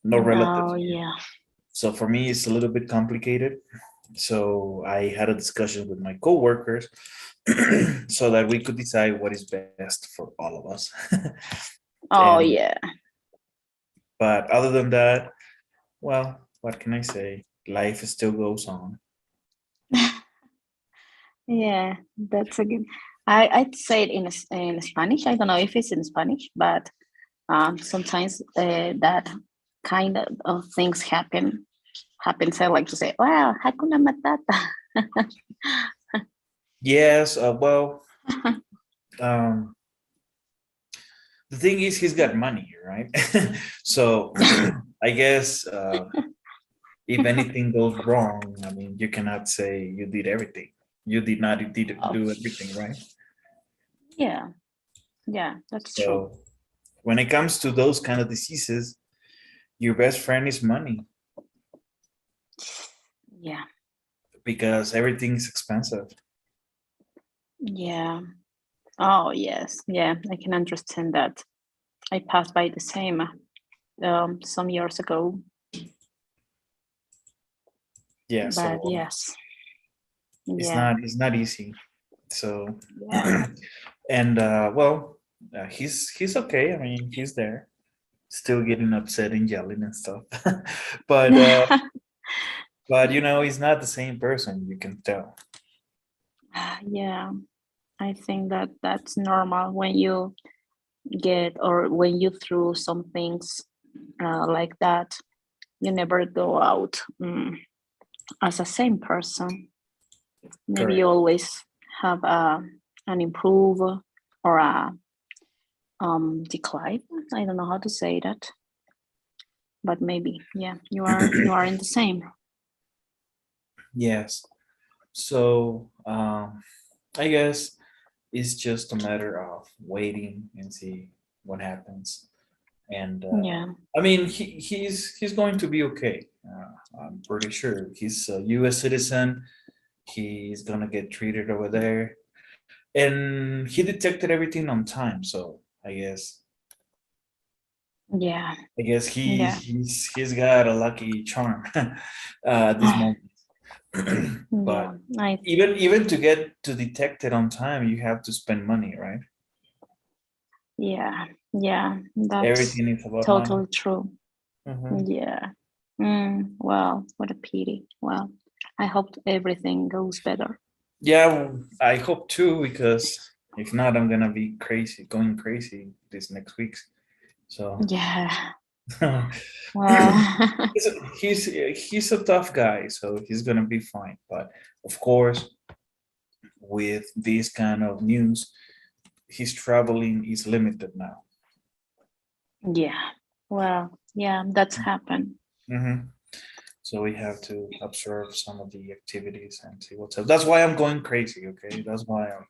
no relatives Oh, here. yeah. So for me, it's a little bit complicated. So I had a discussion with my coworkers so that we could decide what is best for all of us. Oh, And yeah. but other than that, well, what can I say? Life still goes on. Yeah, that's a good. I'd say it in Spanish. I don't know if it's in Spanish, but sometimes that kind of things happen. Happens. I like to say, "Well, Hakuna Matata." Yes, well, um, the thing is, he's got money, right? So I guess if anything goes wrong, I mean, you cannot say you did everything. You did not did Oh, do everything, right? yeah, yeah, that's true. So when it comes to those kind of diseases, your best friend is money Yeah, because everything's expensive. yeah. Oh, yes, yeah. I can understand that. I passed by the same some years ago, Yeah, but so yes, yeah, it's not easy. So yeah. and well, he's okay. I mean, he's there, still getting upset and yelling and stuff. but but he's not the same person. You can tell. Yeah, I think that that's normal when you get or when you through some things like that. You never go out as a same person. Maybe you Correct. always have an improve or a decline. I don't know how to say that, but maybe yeah, you are in the same. Yes. So I guess it's just a matter of waiting and see what happens. And Yeah, I mean, he's going to be okay. I'm pretty sure he's a U.S. citizen. He's gonna get treated over there, and he detected everything on time. So yeah, I guess yeah, he's got a lucky charm at this moment. yeah. But I even to get to detect it on time, you have to spend money, right? Yeah, yeah. That's Everything is about money. totally true. Mhm. Yeah. Well, what a pity. Well, I hope everything goes better. Yeah, I hope too, because if not, I'm gonna be crazy, going crazy this next week. So Yeah. Well, he's he's a tough guy, so he's gonna be fine. But of course, with this kind of news, his traveling is limited now. yeah. Well, yeah, that's happened. Hmm. So we have to observe some of the activities and see what's up. That's why I'm going crazy. Okay, that's why I'm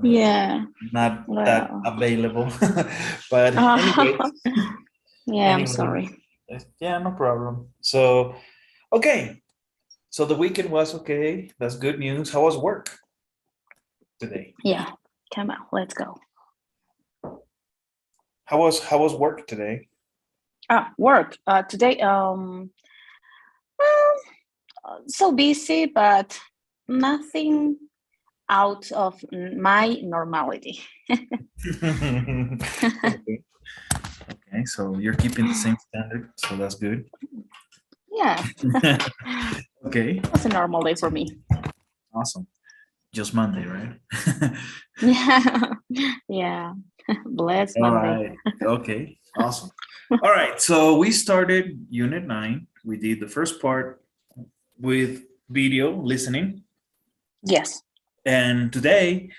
Yeah. not that Well. available. But anyway, Oh, yeah, I'm anyway, sorry. yeah, no problem. So okay, so the weekend was okay. That's good news. How was work today? Yeah. Come on, let's go. How was work today? Work. Today, well, so busy, but nothing out of my normality. Okay, okay, so you're keeping the same standard, so that's good. Yeah, Okay, was a normal day for me. awesome. Just Monday, right? Yeah, yeah. Bless All Monday. right. Okay. Awesome. All right. So we started Unit 9. We did the first part with video listening. Yes. And today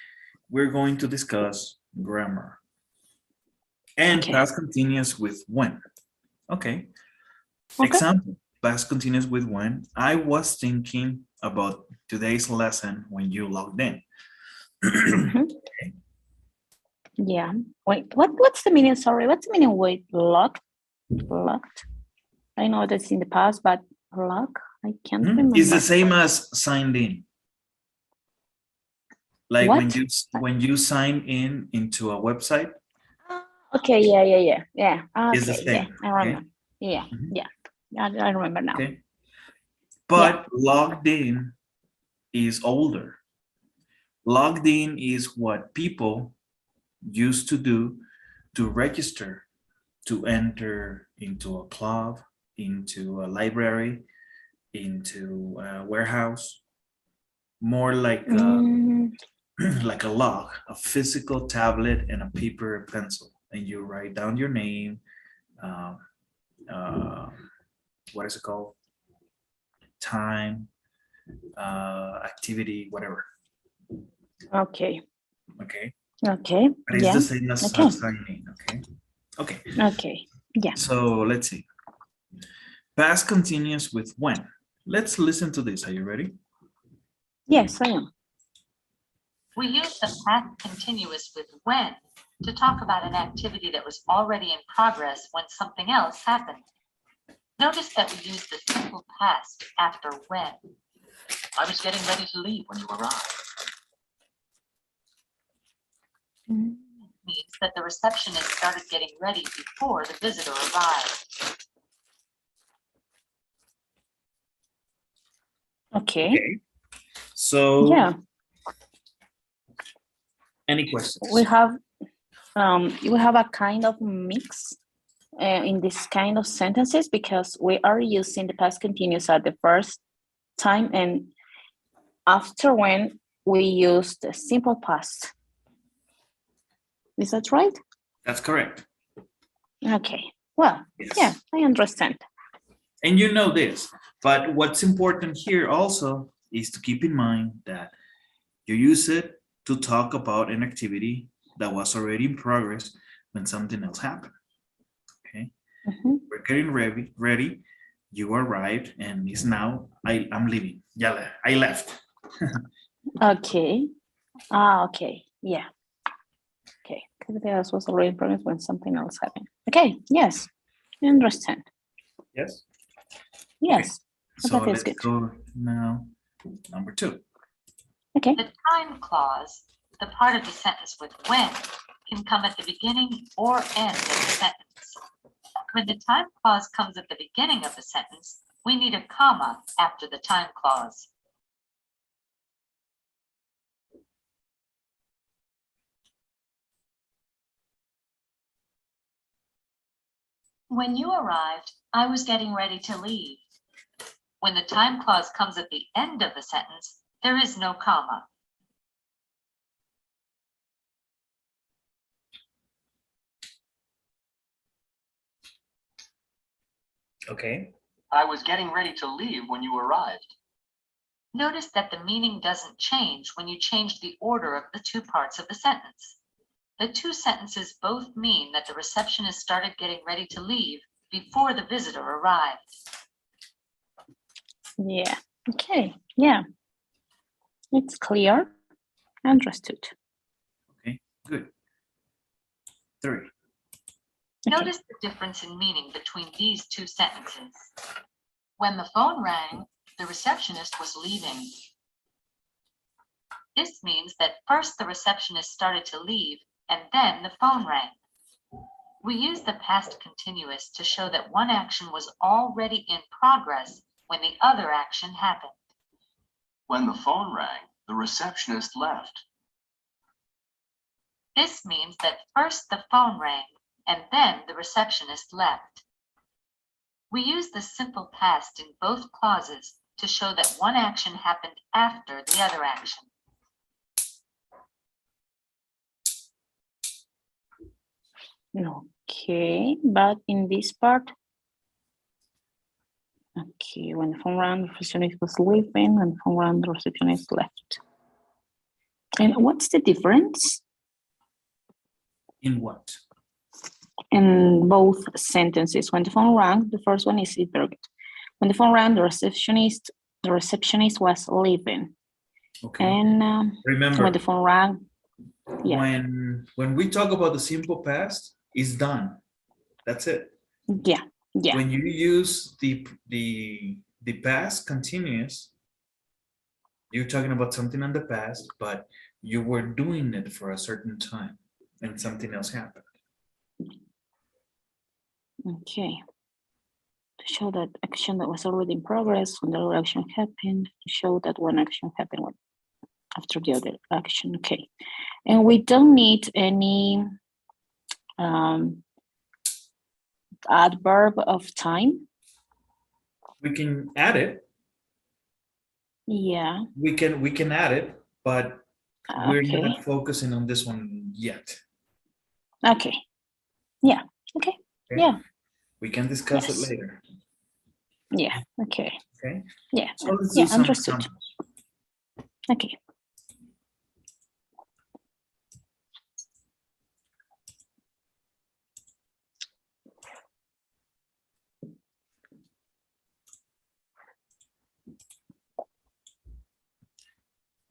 we're going to discuss grammar and Okay. past continuous with when. Okay. Okay. Example, past continuous with when. I was thinking about today's lesson when you logged in. Mm-hmm. Yeah. Wait. What's the meaning? Sorry. What's the meaning? Wait. Locked. Locked. I know that's in the past, but lock. I can't It's the remember. same as signed in. Like when What? you when you sign in into a website. Okay, yeah. Is the Okay, yeah, same. I Okay. remember. Yeah, Mhm. yeah. I remember now. Okay. Yeah. But logged in is older. Logged in is what people used to do to register to enter into a club, into a library, into a warehouse, more Mm, like a log, a physical tablet and a paper pencil, and you write down your name, um, uh, what is it called? Time, activity, whatever. okay, Okay, okay, but it's yeah. the same as Okay, signing. Okay, okay. okay, yeah. So let's see. Past continuous with when. Let's listen to this. Are you ready? Yes, I am. We use the past continuous with when to talk about an activity that was already in progress when something else happened. Notice that we use the simple past after when. I was getting ready to leave when you arrived. Mm, Means that the receptionist started getting ready before the visitor arrived. okay, So, yeah. any We questions? have a kind of mix in this kind of sentences because we are using the past continuous at the first time and after when we use the simple past. Is that right? That's correct. Okay. Well, Yes. yeah, I understand. And you know this, but what's important here also is to keep in mind that you use it to talk about an activity that was already in progress when something else happened. Okay, Mhm. we're getting ready. You arrived, and it's now I'm leaving. Yeah, I left. Okay. Ah, okay. Yeah. Okay. Activity else was already in progress when something else happened. Okay. Yes. I understand. Yes. Yes. So That is let's good. go now. Number 2. Okay. The time clause, the part of the sentence with when, can come at the beginning or end of the sentence. When the time clause comes at the beginning of the sentence, we need a comma after the time clause. When you arrived, I was getting ready to leave. When the time clause comes at the end of the sentence, there is no comma. Okay. I was getting ready to leave when you arrived. Notice that the meaning doesn't change when you change the order of the two parts of the sentence. The two sentences both mean that the receptionist started getting ready to leave before the visitor arrived. Yeah. Okay. Yeah. It's clear. Understood. Okay. Good. 3. Okay. Notice the difference in meaning between these two sentences. When the phone rang, the receptionist was leaving. This means that first the receptionist started to leave and then the phone rang. We use the past continuous to show that one action was already in progress when the other action happened. When the phone rang, the receptionist left. This means that first the phone rang and then the receptionist left. We use the simple past in both clauses to show that one action happened after the other action. Okay, but in this part, okay, when the phone rang, the receptionist was leaving, and the phone rang, the receptionist left. And what's the difference In what? in both sentences? When the phone rang, the first one is very good. When the phone rang, the receptionist was leaving. Okay. And Remember, when the phone rang, yeah, when we talk about the simple past, it's done. That's it. yeah. When you use the past continuous, you're talking about something in the past, but you were doing it for a certain time and something else happened. Okay. To show that action that was already in progress when the other action happened, to show that one action happened after the other action. Okay. And we don't need any adverb of time. We can add it. Yeah. We can add it, but we're Okay. not focusing on this one yet. Okay. Yeah. Okay. Okay? Yeah. We can discuss Yes. it later. Yeah. Okay. Okay. Yeah. So let's Yeah. do some Understood. examples. Okay.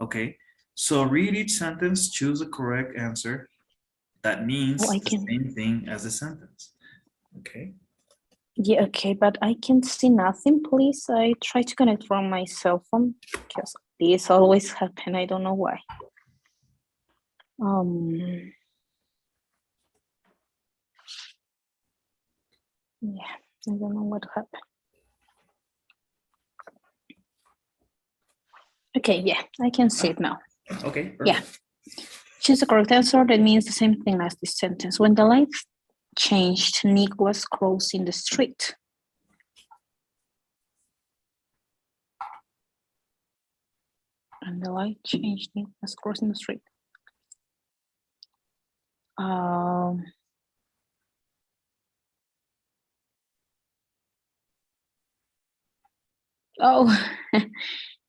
Okay. So read each sentence, choose a correct answer. That means Oh, I the can. same thing as the sentence. Okay. Yeah. Okay. But I can see nothing. Please. I try to connect from my cell phone because this always happen. I don't know why. Yeah. I don't know what happened. Okay. Yeah. I can see it now. Okay. Perfect. Yeah. Choose the correct answer. That means the same thing as this sentence. When the light changed, Nick was crossing the street. And the light changed, Nick was crossing the street. Oh,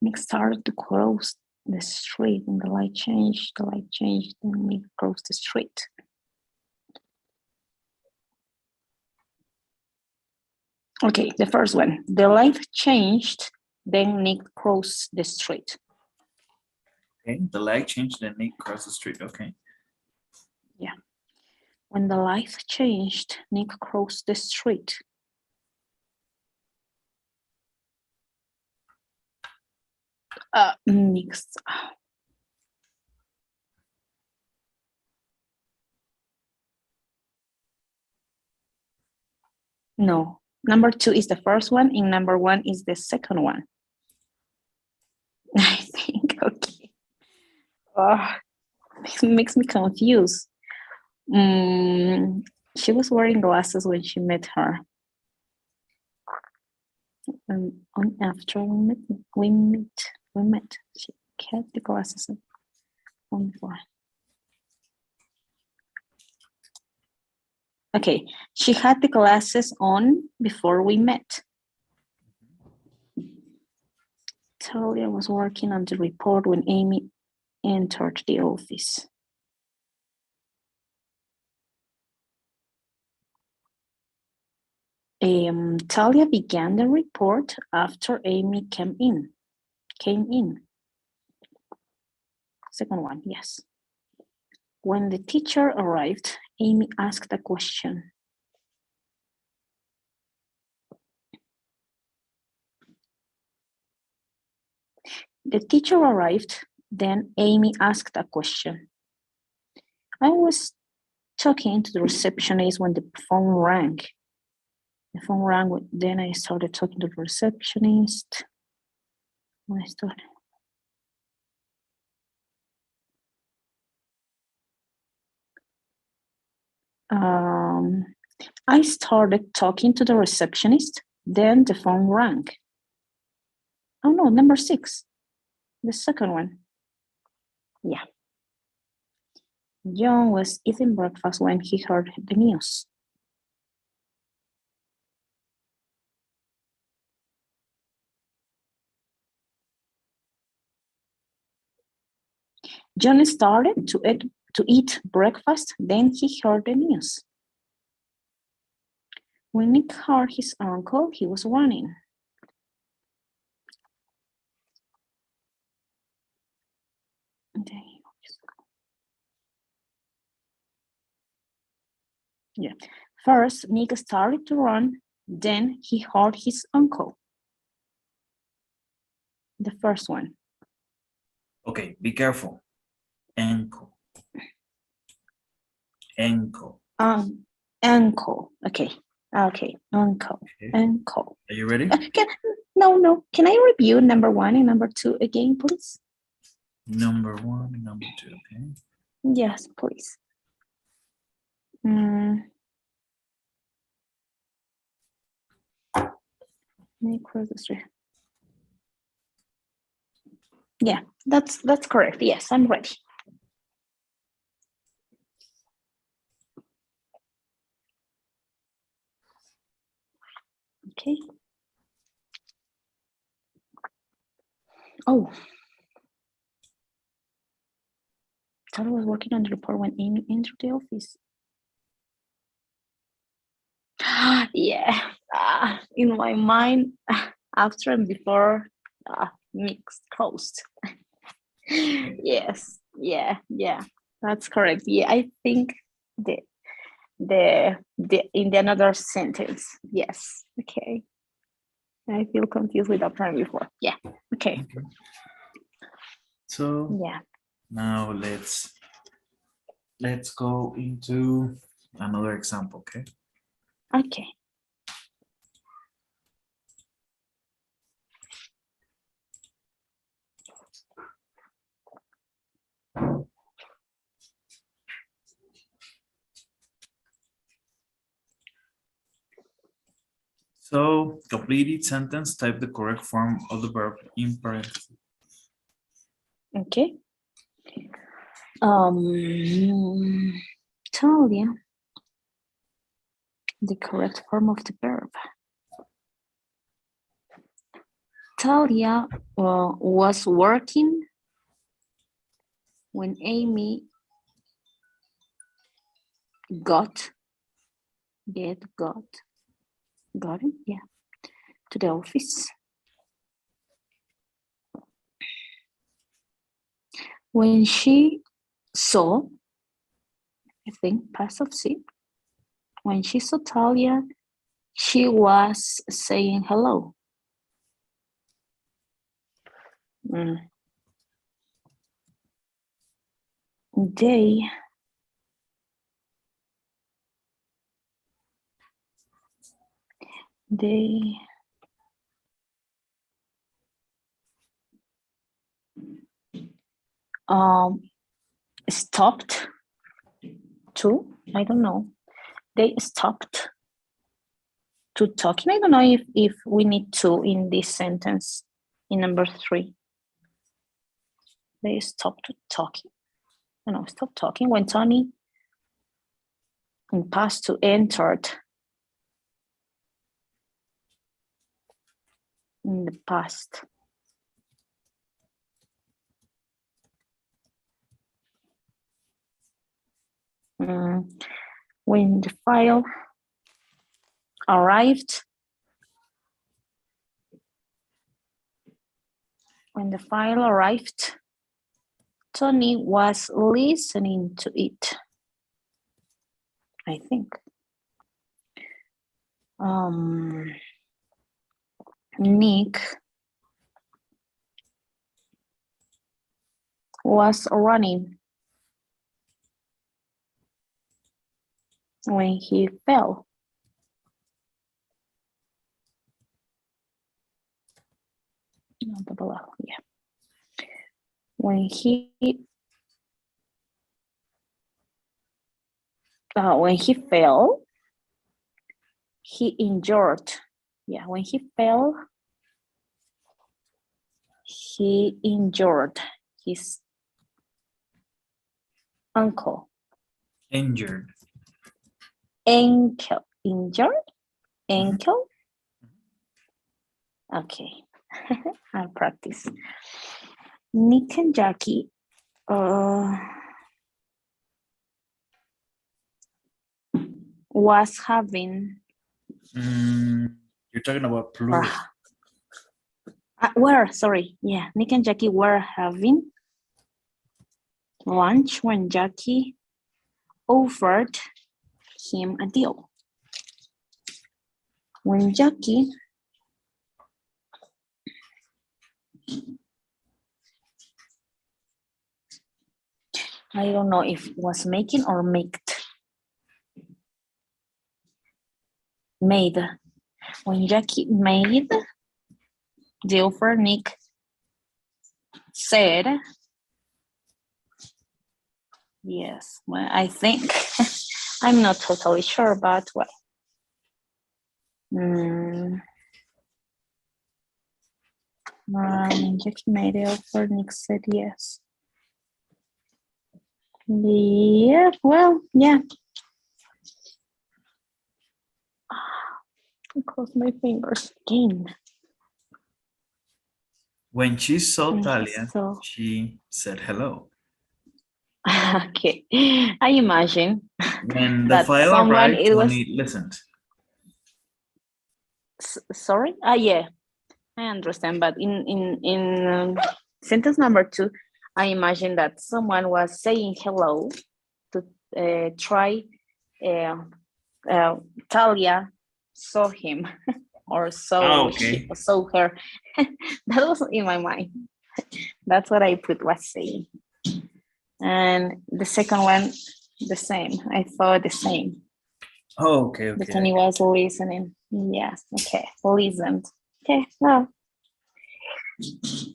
Nick started to cross the street and the light changed, then Nick crossed the street. Okay, the first one. The light changed, then Nick crossed the street. Okay. The light changed, then Nick crossed the street. Okay. Yeah. When the light changed, Nick crossed the street. Next. No, number 2 is the first one, and number 1 is the second one. I think, okay. Makes me confused. She was wearing glasses when she met her. After we met. She had the glasses on before. Okay, she had the glasses on before we met. Talia was working on the report when Amy entered the office. Talia began the report after Amy came in. Second one, yes. When the teacher arrived, Amy asked a question. The teacher arrived, then Amy asked a question. I was talking to the receptionist when the phone rang. The phone rang, then I started talking to the receptionist. When I started. I started talking to the receptionist, then the phone rang. Oh no, number 6, the second one. Yeah. John was eating breakfast when he heard the news. John started to eat breakfast, then he heard the news. When Nick heard his uncle, he was running. Yeah. First, Nick started to run, then he heard his uncle. The first one. Okay. Be careful. Ankle. Ankle. Ankle. Okay. Okay, uncle, Okay. uncle. Are you ready? No. Can I review number 1 and number 2 again, please? Number 1 and number 2. Okay. Yes, please. Let me cross the street. Yeah, that's correct. Yes, I'm ready. Okay. Oh, thought I was working on the report when Amy entered the office. Yeah, in my mind, after and before, mixed closed. Yes, yeah, that's correct. Yeah, I think the in the another sentence. Yes, okay. I feel confused with that term before. Yeah, okay. So Yeah, now let's go into another example, okay? okay. So complete each sentence, type the correct form of the verb in parentheses. Okay. Talia, the correct form of the verb. Talia was working when Amy got it, yeah, to the office. When she saw, I think, passive C. When she saw Talia, she was saying hello. They stopped to, I don't know, they stopped to talking. I don't know if we need to in this sentence in number 3. They stopped talking. No, stop talking when Tony in past to entered in the past. When the file arrived, Tony was listening to it, I think. Nick was running when he fell. Yeah. When he fell, he injured. Yeah, when he fell, he injured his ankle. Injured. Ankle. Injured? Ankle? Okay. I'll practice. Nick and Jackie was having You're talking about plural. Nick and Jackie were having lunch when Jackie offered him a deal. When Jackie I don't know if it was making or maked. Made. When Jackie made the offer, Nick said, yes, well, I think, I'm not totally sure, but well. Jackie made the offer, Nick said yes. Yeah, well, yeah. I crossed my fingers again. When she saw When she Talia, saw- she said hello. Okay, I imagine When the that file someone, arrived, it was, Tony listened. sorry? Yeah, I understand, but in sentence number 2, I imagine that someone was saying hello to try Talia saw him or saw Okay. saw her. That was in my mind. That's what I put was saying. And the second one, the same. I thought the same. Oh, okay, The okay. Tony was listening. Yes, okay, listened. Okay, well.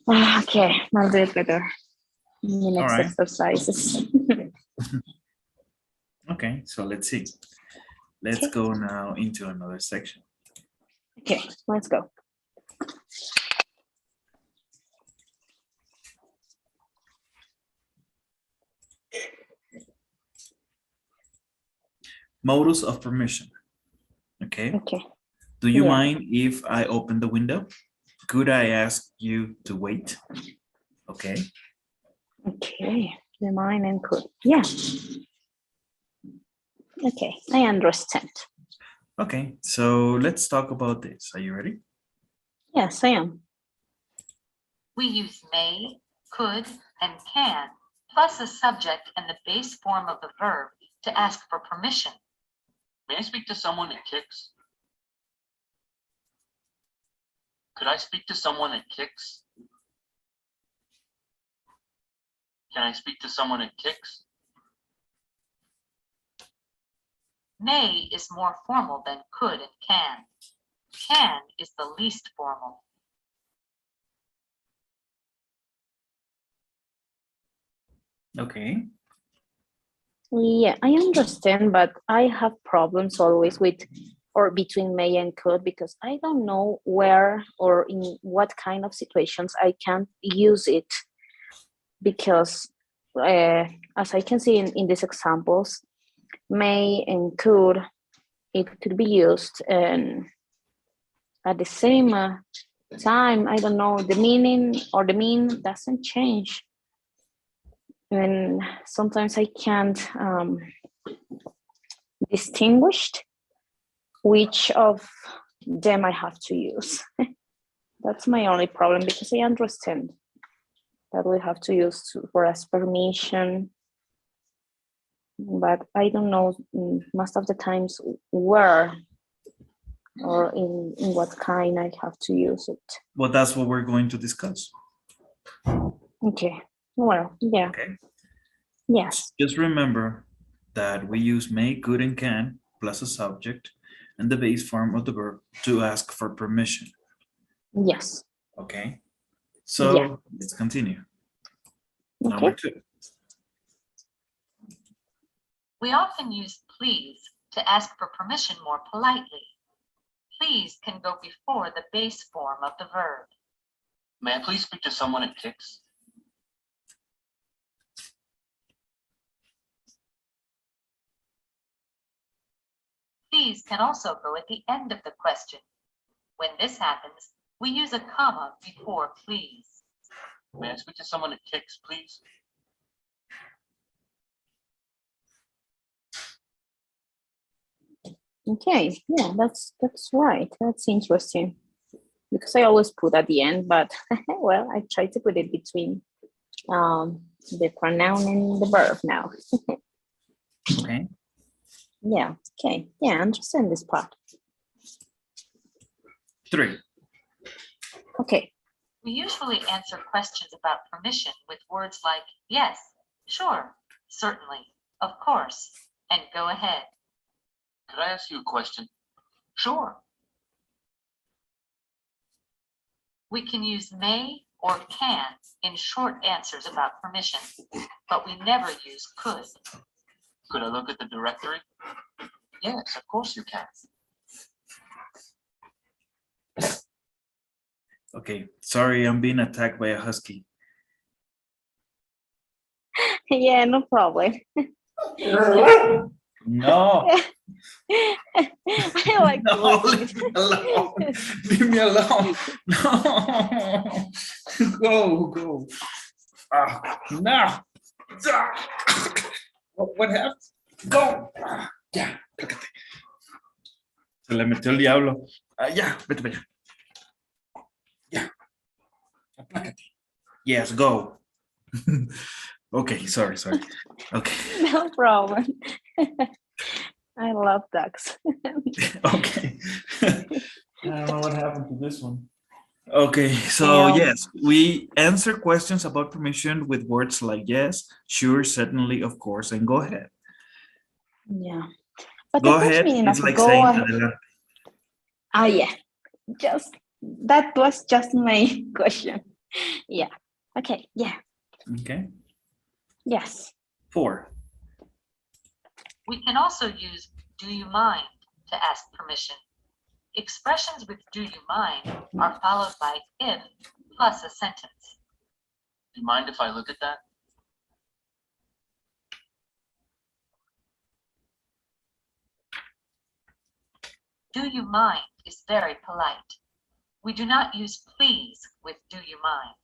Okay, I'll do it better in the next right. exercises. Okay, so let's see. Let's Okay. go now into another section. Okay, let's go. Modus of permission. Okay. Okay. Do you Yeah. mind if I open the window? Could I ask you to wait? Okay. Okay, the mine and could. Yeah. Okay, I understand. Okay, so let's talk about this. Are you ready? Yes, I am. We use may, could, and can, plus a subject and the base form of the verb to ask for permission. May I speak to someone at Kicks? Could I speak to someone at Kicks? Can I speak to someone at Kicks? May is more formal than could and can. Can is the least formal. Okay. Yeah, I understand, but I have problems always with or between may and could because I don't know where or in what kind of situations I can use it. Because as I can see in these examples, may and could, it could be used and at the same time, I don't know, the meaning or the mean doesn't change. And sometimes I can't distinguish which of them I have to use. That's my only problem because I understand that we have to use for as permission, but I don't know most of the times where or in what kind I have to use it. Well, that's what we're going to discuss. Okay, well, yeah. Okay. Yes. Just remember that we use may, could, and can plus a subject and the base form of the verb to ask for permission. Yes. Okay. So Yeah. let's continue. Okay. Number 2. We often use please to ask for permission more politely. Please can go before the base form of the verb. May I please speak to someone at Kicks? Please can also go at the end of the question. When this happens, we use a comma before please. May I speak to someone at Kicks, please? Okay, yeah, that's right. That's interesting because I always put at the end, but well, I try to put it between the pronoun and the verb now. Okay. Yeah. Okay. Yeah, I understand this part. 3. Okay. We usually answer questions about permission with words like yes, sure, certainly, of course, and go ahead. Could I ask you a question? Sure. We can use may or can in short answers about permission, but we never use could. Could I look at the directory? Yes, of course you can. Okay, sorry, I'm being attacked by a husky. Yeah, no problem. No, I like no, listening. leave me alone. Leave me alone. No, go. No. What happened? Go. Ya, plácate. Se le metió el diablo. Ya, vete para allá. Ya, aplácate. Yes, go. Okay, sorry. Okay, No problem. I love dogs. okay. I don't know what happened to this one. Okay, so Yeah. yes, we answer questions about permission with words like yes, sure, certainly, of course, and go ahead. Yeah. But Go the first ahead meaning is of like go saying ahead. adelante. Oh yeah. That was just my question. Yeah. Okay. Yeah. Okay, Yes. 4. We can also use do you mind to ask permission. Expressions with do you mind are followed by if plus a sentence. Do you mind if I look at that? Do you mind is very polite. We do not use please with do you mind.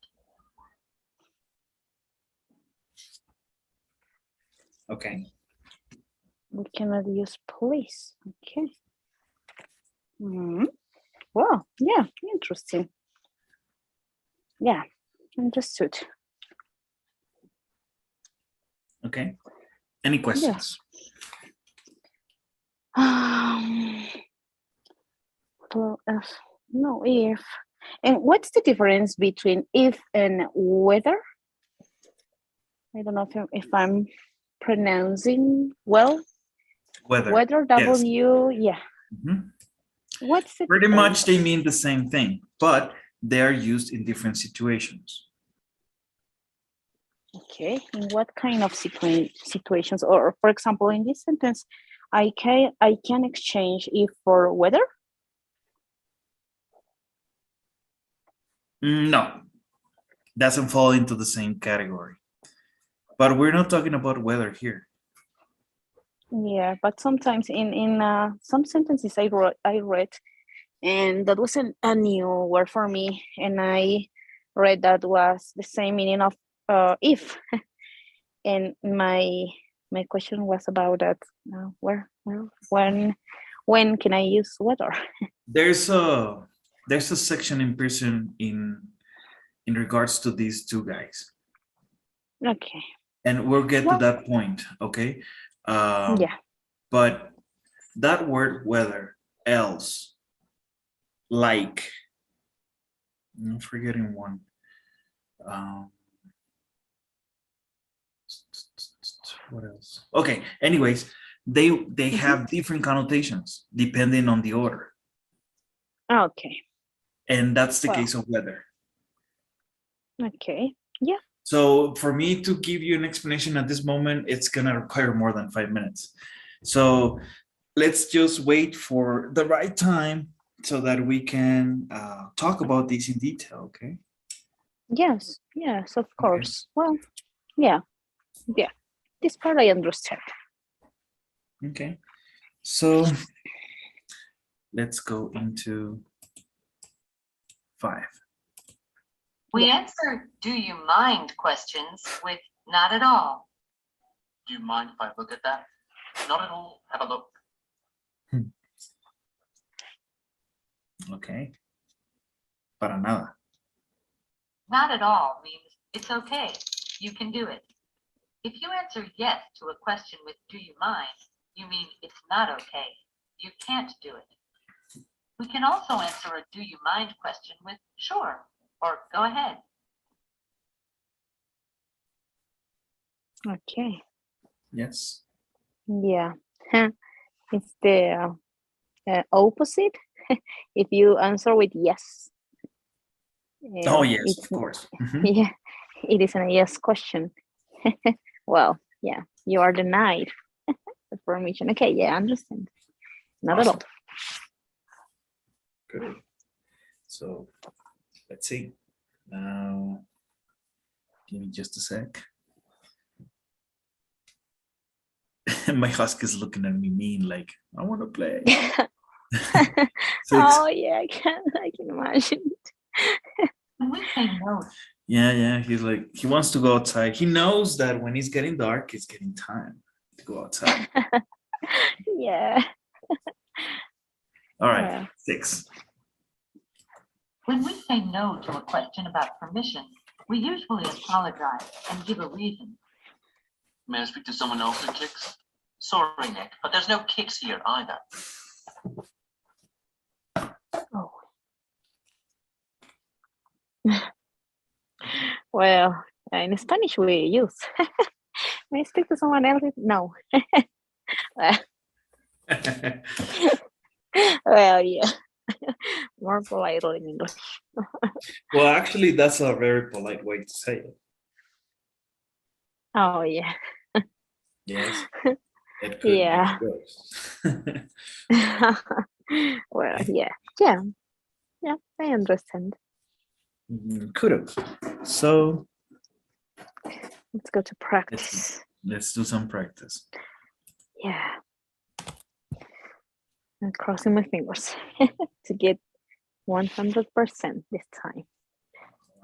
Okay. We cannot use police. Okay. Well, yeah, interesting. Yeah, understood. Okay. Any questions? Well, no, if. And what's the difference between if and whether? I don't know if I'm pronouncing well. Whether. Whether Yes. W, yeah. Mhm. What's the Pretty difference? much they mean the same thing, but they are used in different situations. Okay, in what kind of situations? Or for example, in this sentence, I can exchange if for whether? No, doesn't fall into the same category. But we're not talking about weather here. Yeah, but sometimes in some sentences I read, and that was a new word for me, and I read that was the same meaning of if, and my question was about that. When can I use whether? There's a section in prison in regards to these two guys, Okay. and we'll get to Well, that point. Okay. yeah. But that word whether, else, like, I'm forgetting one. What else? Okay, anyways, they have different connotations depending on the order, Okay. and that's the Well. case of whether. Okay. Yeah. So for me to give you an explanation at this moment, it's gonna require more than 5 minutes. So let's just wait for the right time so that we can talk about this in detail, okay? Yes. Yes. Of course. Well. Yeah. Yeah. This part I understand. Okay, so let's go into 5. We Yeah. answer do you mind questions with not at all. Do you mind if I look at that? Not at all. Have a look. Okay, para nada. Not at all means it's okay, you can do it. If you answer yes to a question with do you mind, you mean it's not okay, you can't do it. We can also answer a do you mind question with sure or go ahead. Okay. Yes. Yeah. It's the opposite if you answer with yes. Oh, yes, It's of course. Mhm. yeah, it is a yes question. Well, yeah, you are denied the permission. Okay, yeah, I understand. Not at all. Awesome. Good. So let's see. Now, give me just a sec. My husky's looking at me mean, like, I want to play. Six. Oh yeah, I can imagine. When we say no, Yeah, he's like, he wants to go outside. He knows that when it's getting dark, it's getting time to go outside. Yeah. All right, Well. 6. when we say no to a question about permission, we usually apologize and give a reason. May I speak to someone else who kicks? Sorry, Nick, but there's no kicks here either. Oh. Well, in Spanish we use. May I speak to someone else? No. Well, yeah. More polite in English. Well, actually, that's a very polite way to say it. Oh yeah. Yes. It could Yeah. be worse. Well, yeah, I understand. Kudos. So Let's go to practice. let's do some practice. Yeah. I'm crossing my fingers to get 100% this time.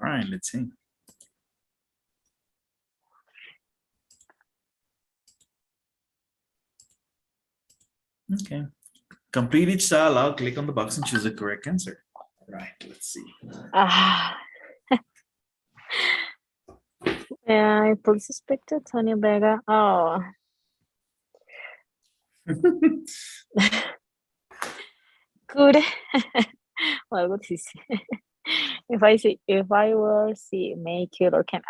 All right, let's see. Okay. Complete each style out, click on the box and choose the correct answer. Right, let's see. Yeah, I fully suspect Antonio Vega. Oh. Good. Well, what is if I were see make it or can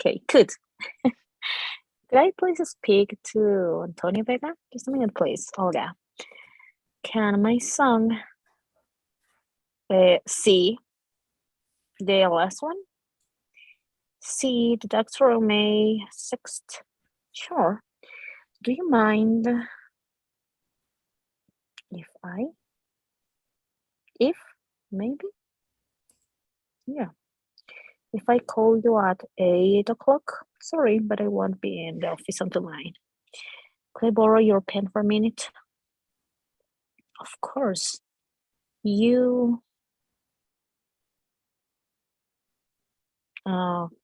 okay, good. Could I please speak to Antonio Vega? Just a minute, please. Olga. Can my son see the last one? See the doctor on May 6th? Sure. Do you mind if maybe? Yeah. If I call you at 8 o'clock? Sorry, but I won't be in the office until 9. Could I borrow your pen for a minute? Of course.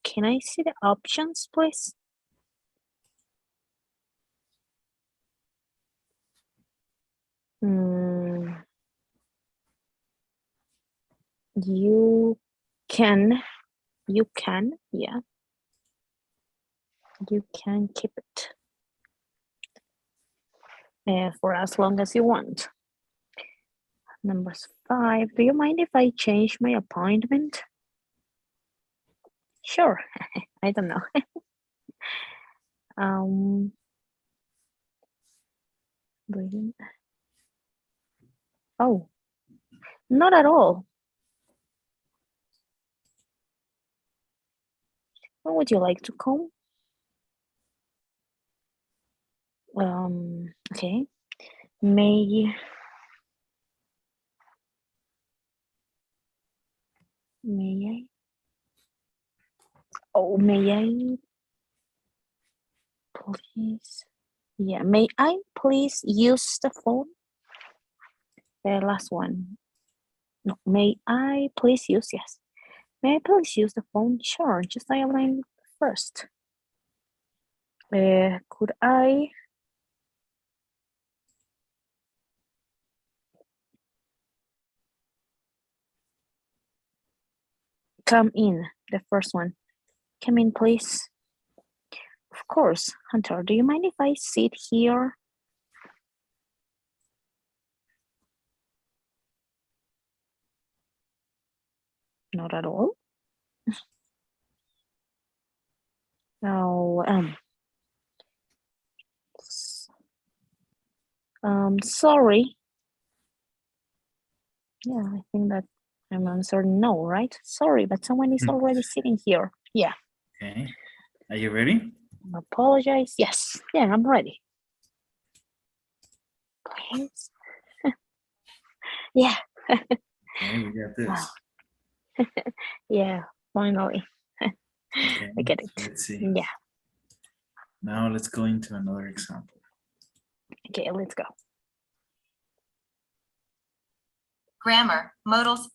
Can I see the options, please? You can, yeah. You can keep it for as long as you want. Number 5, do you mind if I change my appointment? Sure, I don't know. Oh, not at all. When would you like to come? Okay. May I? Oh, may I please? Yeah, may I please use the phone? The last one. No, may I please use? Yes. May I please use the phone? Sure, just dial line first. Could I? Come in, the first one. Come in, please. Of course. Hunter, do you mind if I sit here? Not at all. No, sorry. Yeah, I think that I'm answering no, right? Sorry, but someone is already sitting here. Yeah, Okay. Are you ready? apologize. Yes, yeah, I'm ready. Please. Yeah, Okay, we got this. wow. Yeah, finally. Okay. I get it. Let's see. Yeah, Now let's go into another example. okay, let's go. Grammar, modals,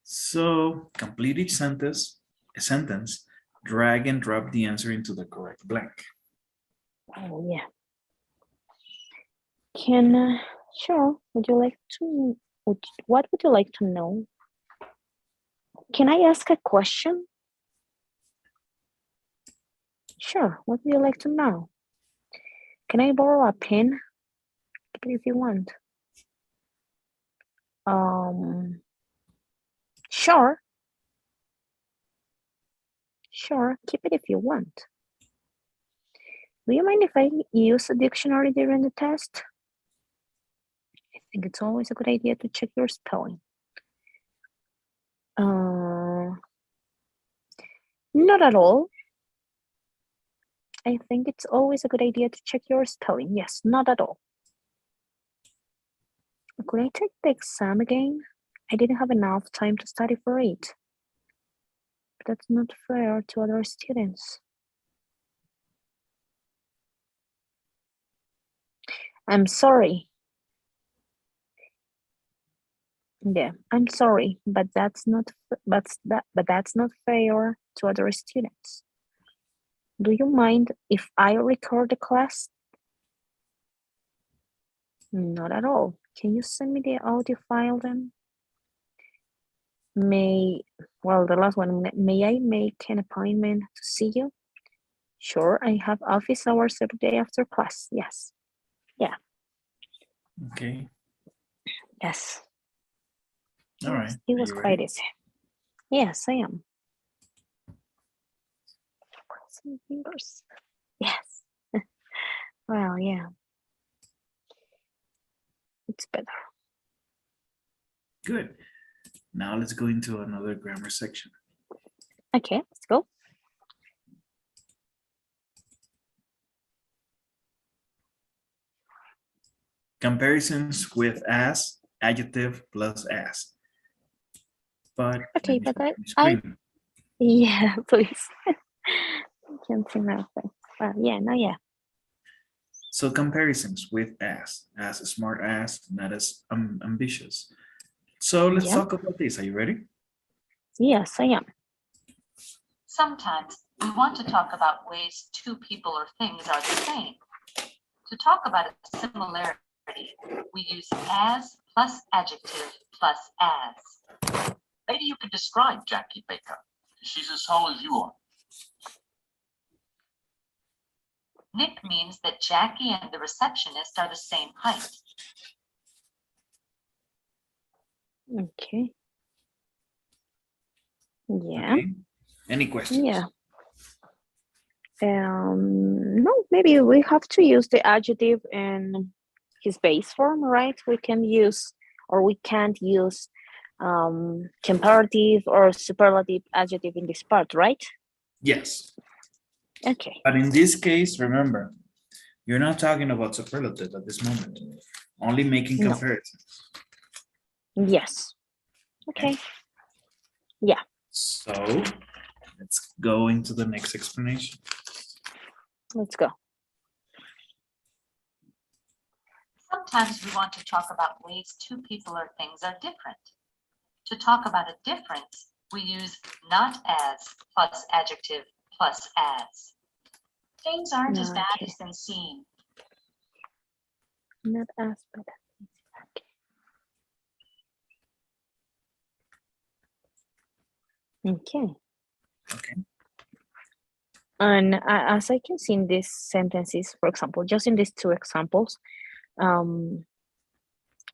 So complete each sentence, drag and drop the answer into the correct blank. Oh, yeah. Sure, would you like to, what would you like to know? Can I ask a question? Sure, what would you like to know? Can I borrow a pen? If you want. Sure. Sure, keep it if you want. Do you mind if I use a dictionary during the test? I think it's always a good idea to check your spelling. Not at all. I think it's always a good idea to check your spelling. Yes, not at all. Could I take the exam again? I didn't have enough time to study for it. But that's not fair to other students. I'm sorry. Yeah, I'm sorry, but that's not fair to other students. Do you mind if I record the class? Not at all. Can you send me the audio file then? The last one, may I make an appointment to see you? Sure, I have office hours every day after class. Yes. Yeah. Okay. Yes. All right. It Are was you quite ready? easy. Yes, I am. Crossing fingers. Yes. Well, yeah. It's better. Good. Now let's go into another grammar section. Okay, let's go. Comparisons with as, adjective plus as. But Okay, let me but share my I screen. yeah, please. I can't see nothing. Well, yeah, no, yeah. So comparisons with as smart as, not as ambitious. So let's Yeah. talk about this. Are you ready? Yes, I am. sometimes we want to talk about ways two people or things are the same. To talk about a similarity, we use as plus adjective plus as. Maybe you could describe Jackie Baker. She's as tall as you are. Nick means that Jackie and the receptionist are the same height. Okay. Yeah. Okay. Any questions? Yeah. No, maybe we have to use the adjective in his base form, right? We can use, or we can't use comparative or superlative adjective in this part, right? Yes. Okay. But in this case, remember, you're not talking about superlative at this moment, only making No. comparisons. Yes. Okay. Yeah. So let's go into the next explanation. Let's go. Sometimes we want to talk about ways two people or things are different. To talk about a difference, we use not as plus adjective plus as. Things aren't as bad Okay. as they seem. Not as, but okay. Okay. And as I can see in these sentences, for example, just in these two examples,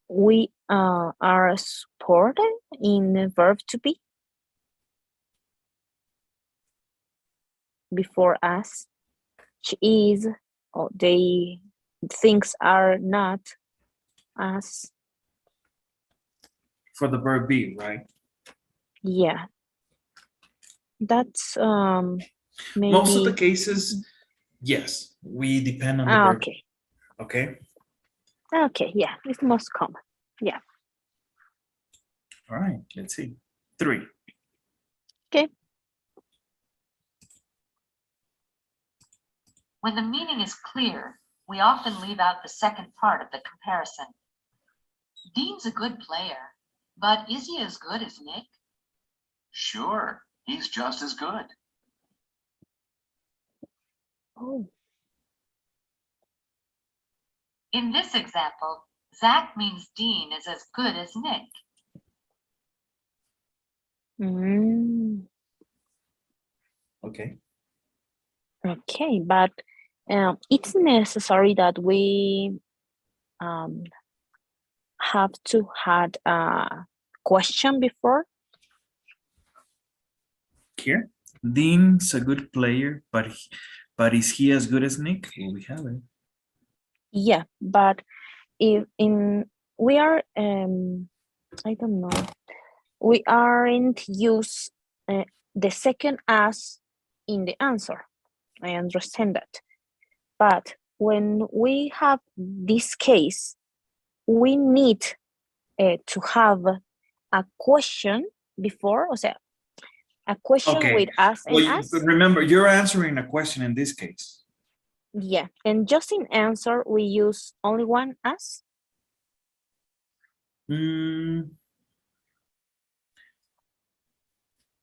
we are supported in the verb to be before us. which is, or they things are not as, For the verb be, right? yeah. That's Most of the maybe, cases, yes, we depend on the verb. okay. Okay. Okay, yeah, it's most common. Yeah. All right. Let's see. 3. Okay. When the meaning is clear, we often leave out the second part of the comparison. Dean's a good player, but is he as good as Nick? Sure, he's just as good. Oh. In this example, Zach means Dean is as good as Nick. Mm, Okay. okay, but it's necessary that we have to had a question before. Here, Dean's a good player, but is he as good as Nick? Well, we have it. Yeah, but if in we are I don't know, we aren't use the second as in the answer. I understand that, but when we have this case, we need to have a question before, o sea, a question Okay. with us and Well, us. remember, you're answering a question in this case. Yeah, and just in answer, we use only one as.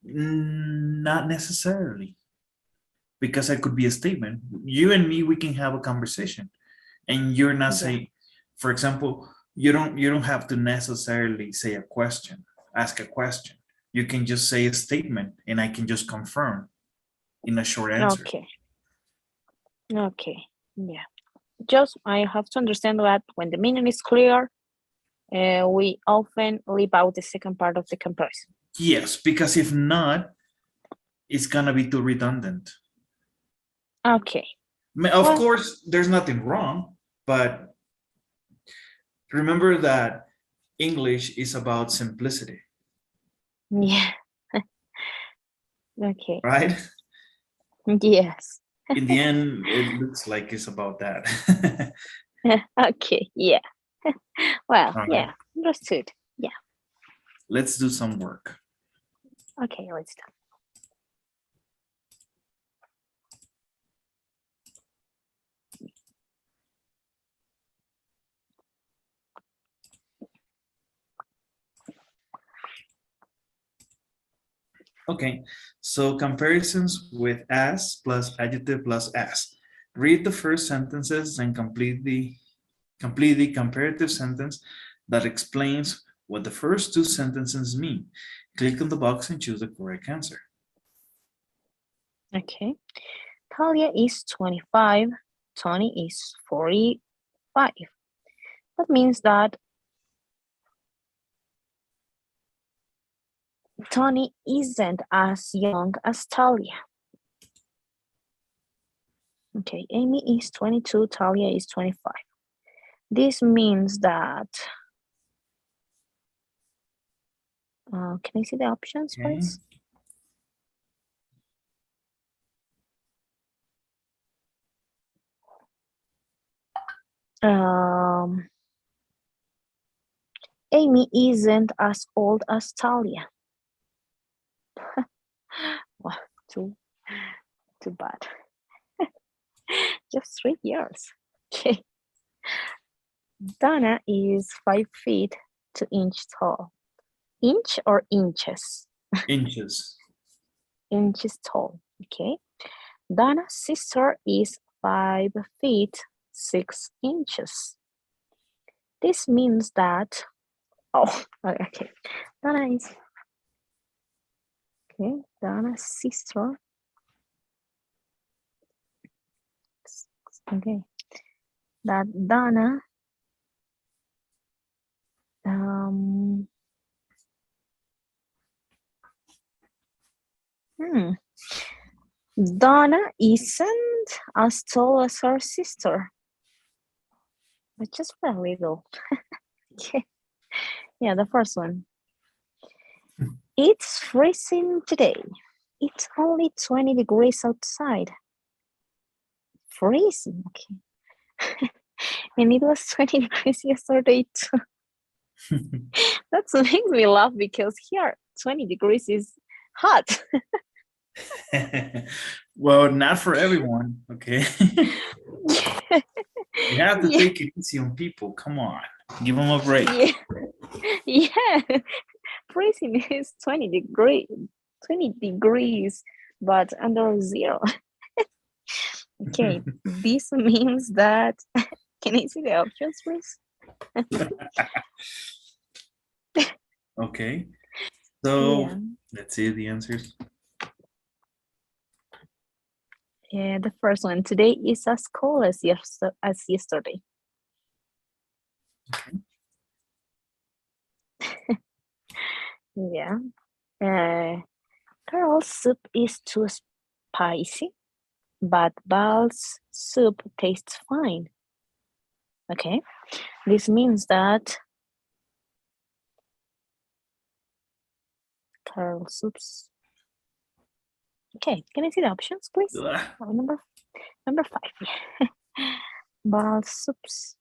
Not necessarily, because it could be a statement. You and me, we can have a conversation, and you're not Yeah. saying, for example, you don't have to necessarily say a question, ask a question. You can just say a statement, and I can just confirm in a short answer. Okay. Okay. Yeah. Just I have to understand that when the meaning is clear, we often leave out the second part of the comparison. Yes, because if not, it's gonna be too redundant. Okay. Of Well- course, there's nothing wrong, but remember that English is about simplicity, Yeah. Okay. right? Yes. In the end, it looks like it's about that. Okay. Yeah. Well, All yeah. right. Understood. Yeah. Let's do some work. Okay. Let's start. Okay, so comparisons with as plus adjective plus as. Read the first sentences and complete the comparative sentence that explains what the first two sentences mean. Click on the box and choose the correct answer. Okay. Talia is 25. Tony is 45. That means that Tony isn't as young as Talia. Okay, Amy is 22, Talia is 25. This means that, can I see the options, Okay. please? Amy isn't as old as Talia. Wow, too bad. Just 3 years. Okay. Donna is 5 feet 2 inches tall. Inch or inches? Inches. Inches tall. Okay. Donna's sister is 5 feet 6 inches. This means that, oh, okay. Donna's sister, okay, that Donna, Donna isn't as tall as her sister, but just for a little. Okay. Yeah, the first one. It's freezing today. It's only 20 degrees outside. Freezing, okay. And it was 20 degrees yesterday too. That makes me laugh because here 20 degrees is hot. Well, not for everyone, okay? You have to Yeah. take it easy on people. Come on, give them a break. Yeah. Yeah. Freezing is 20 degrees, but under zero. Okay, this means that, can I see the options, please? Okay, so Yeah. let's see the answers. Yeah, the first one. Today is as cold as yesterday. Yeah. Carol's soup is too spicy, but Bal's soup tastes fine. Okay. This means that Carol's soups. Okay, can I see the options, please? Ugh. Oh, number 5. Bal's soups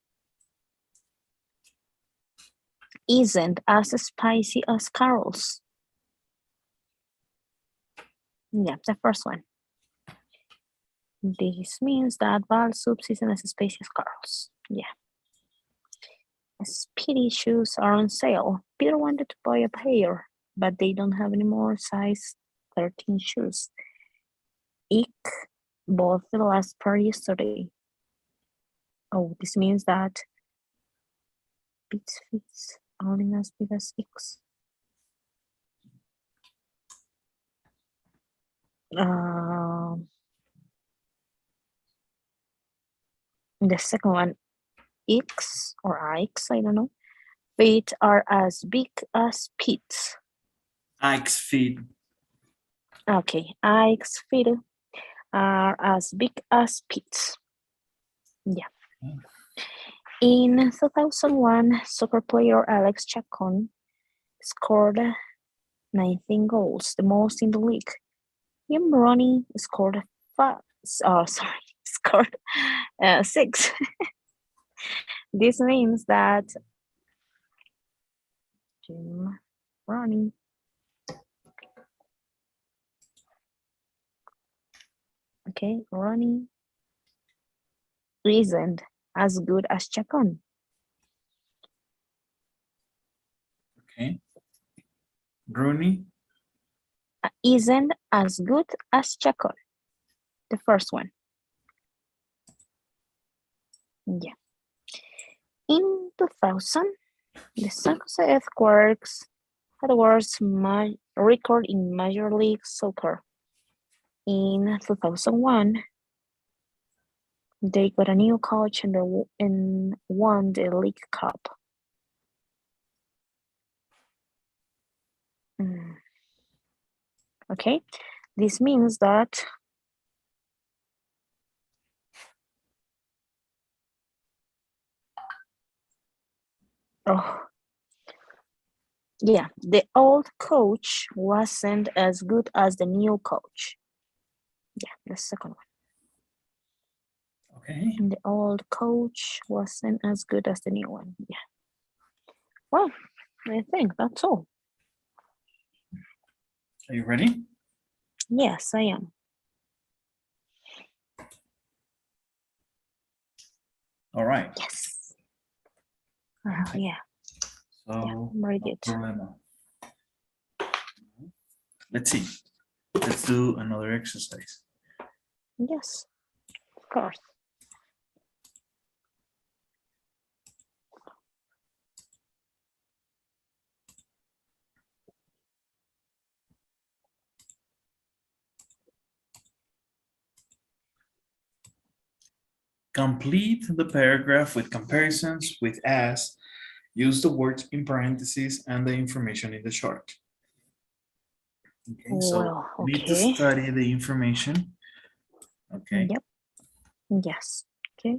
isn't as spicy as Carol's. Yeah, the first one. This means that Bal's soups isn't as spicy as Carol's. Yeah. Speedy shoes are on sale. Peter wanted to buy a pair, but they don't have any more size 13 shoes. Ick bought the last pair yesterday. Oh, this means that Pete's feet aren't as big as Ick's. The second one, Ick's or Ike's, I don't know. Feet are as big as Pete's. Ike's feet. Okay, Ike's feet are as big as Pete's. Yeah. In 2001, soccer player Alex Chacon scored 19 goals, the most in the league. Jim Ronnie scored scored 6. This means that Jim Ronnie Ronnie isn't as good as Chacon. Okay. Rooney. Isn't as good as Chacon. The first one. Yeah. In 2000, the San Jose Earthquakes had the worst record in Major League Soccer. In 2001, they got a new coach and won the League Cup. Okay, this means that the old coach wasn't as good as the new coach. Yeah, the second one. Okay. And the old coach wasn't as good as the new one. Yeah. Well, I think that's all. Are you ready? Yes, I am. All right. Yes. Okay. Yeah. So, I'm ready. problema. Let's see. Let's do another exercise. Yes, of course. Complete the paragraph with comparisons with as. Use the words in parentheses and the information in the chart. Okay, so Well, we need to okay. study the information Okay. Yep. Yes. Okay.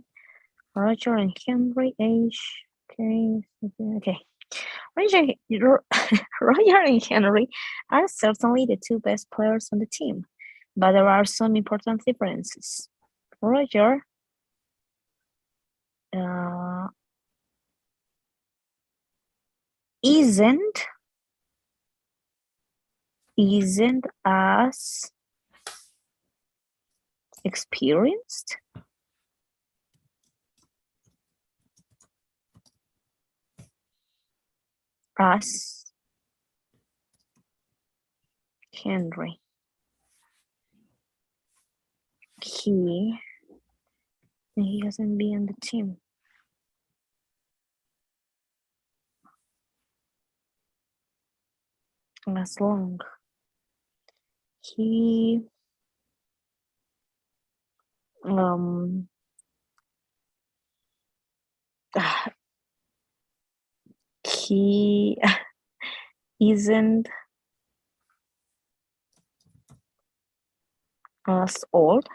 Roger and Henry age. Okay. Okay. Roger, Roger and Henry are certainly the two best players on the team, but there are some important differences. Roger isn't as experienced as Henry. He hasn't been on the team as long. He he isn't as old.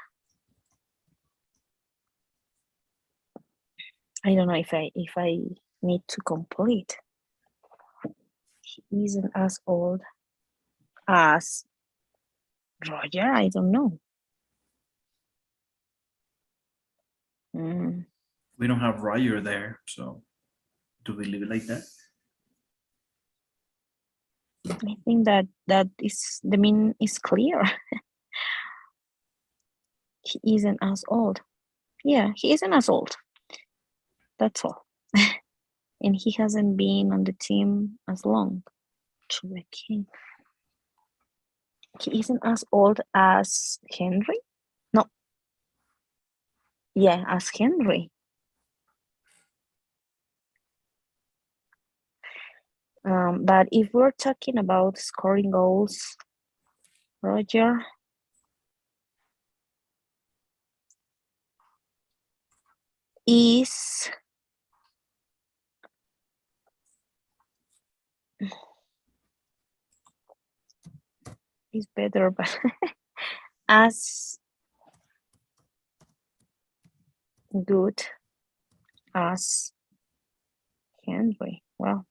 I don't know if I need to complete. He isn't as old as Roger. I don't know. We don't have Roger there, so do we leave it like that? I think that is the meaning is clear. He isn't as old. Yeah, he isn't as old. That's all. And he hasn't been on the team as long. He isn't as old as Henry? No. Yeah, as Henry. But if we're talking about scoring goals, Roger is better, but as good as Henry. Well,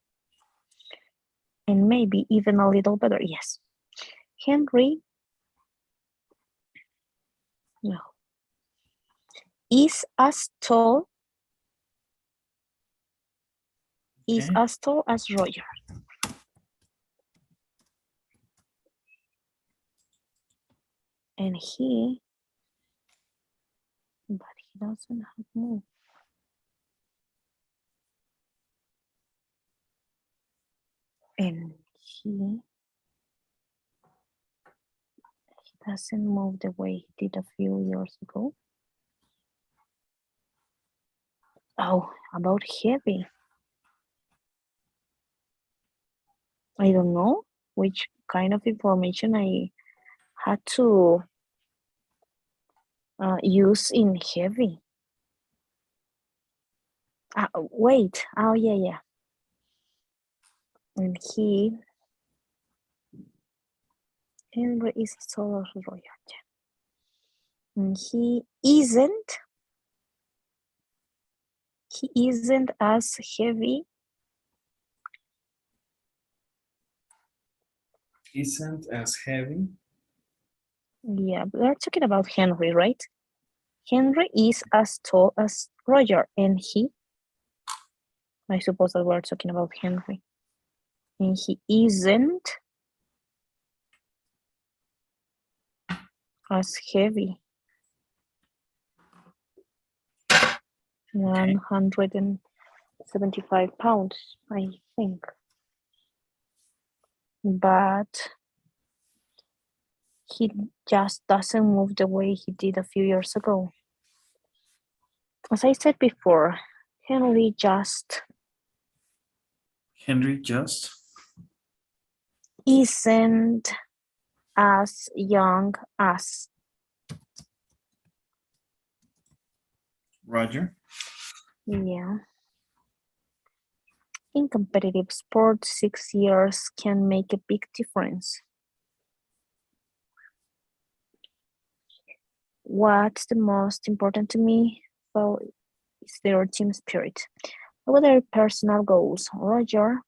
and maybe even a little better. Yes, Henry. No, is as tall. Is Okay. as tall as Roger. And but he doesn't have move. And he doesn't move the way he did a few years ago. Oh, about heavy. I don't know which kind of information I had to use in heavy. Wait. Oh, yeah. And Henry is taller than Roger. And he isn't as heavy. Isn't as heavy. Yeah, but we're talking about Henry, right? Henry is as tall as Roger, and I suppose that we're talking about Henry. And he isn't as heavy. 175 pounds, I think. But he just doesn't move the way he did a few years ago. As I said before, Henry just isn't as young as Roger. Yeah. In competitive sports, 6 years can make a big difference. what's the most important to me? So it's their team spirit. What are their personal goals? Roger.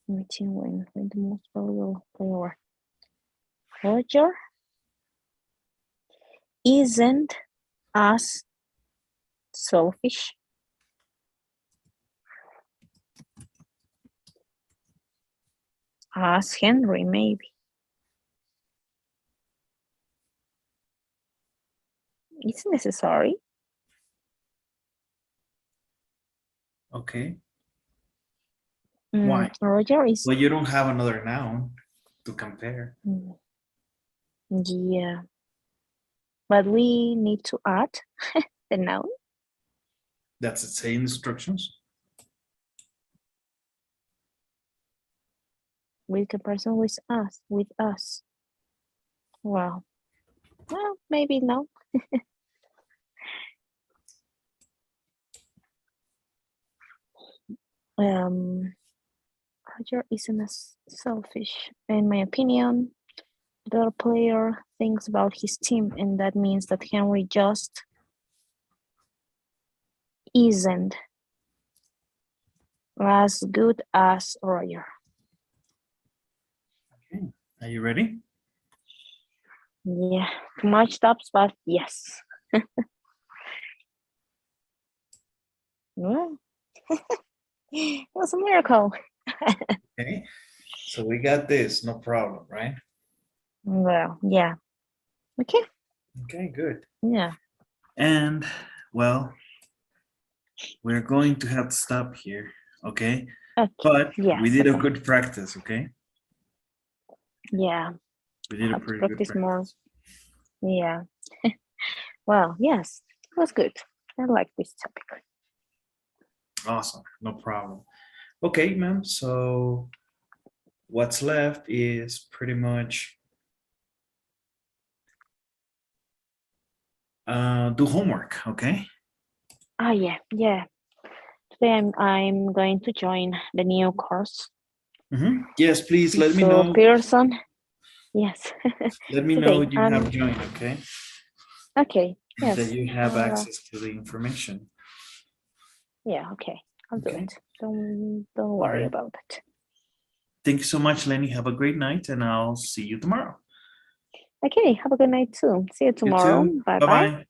Meeting when the most valuable player. Roger isn't as selfish. As Henry, maybe. It's necessary. Okay. Why? Roger is. Well, you don't have another noun to compare. Yeah. But we need to add the noun. That's it, say instructions. With comparison with us. Well, maybe no. Roger isn't as selfish, in my opinion. The other player thinks about his team, and that means that Henry just isn't as good as Roger. Okay. Are you ready? Yeah, too much stops, but yes. Well, it was a miracle. Okay. So we got this, no problem, right? Well, yeah. Okay. Okay, good. Yeah. And well, we're going to have to stop here, okay? Okay. But Yes, we did a okay. good practice, okay? Yeah. We did a Have to pretty good practice more. practice. Yeah. Well, yes, it was good. I like this topic. Awesome, no problem. Okay, ma'am, so what's left is pretty much do homework, okay? Ah, yeah. Today I'm going to join the new course. Yes, please let me So know. Pearson, yes. Let me Today, know you have joined, okay? okay. And Yes. that you have access to the information. Yeah. Okay. I'll do Okay. it. Don't worry right. about it. Thank you so much, Lenny. Have a great night, and I'll see you tomorrow. Okay. Have a good night too. See you You tomorrow. too. Bye bye. Bye-bye.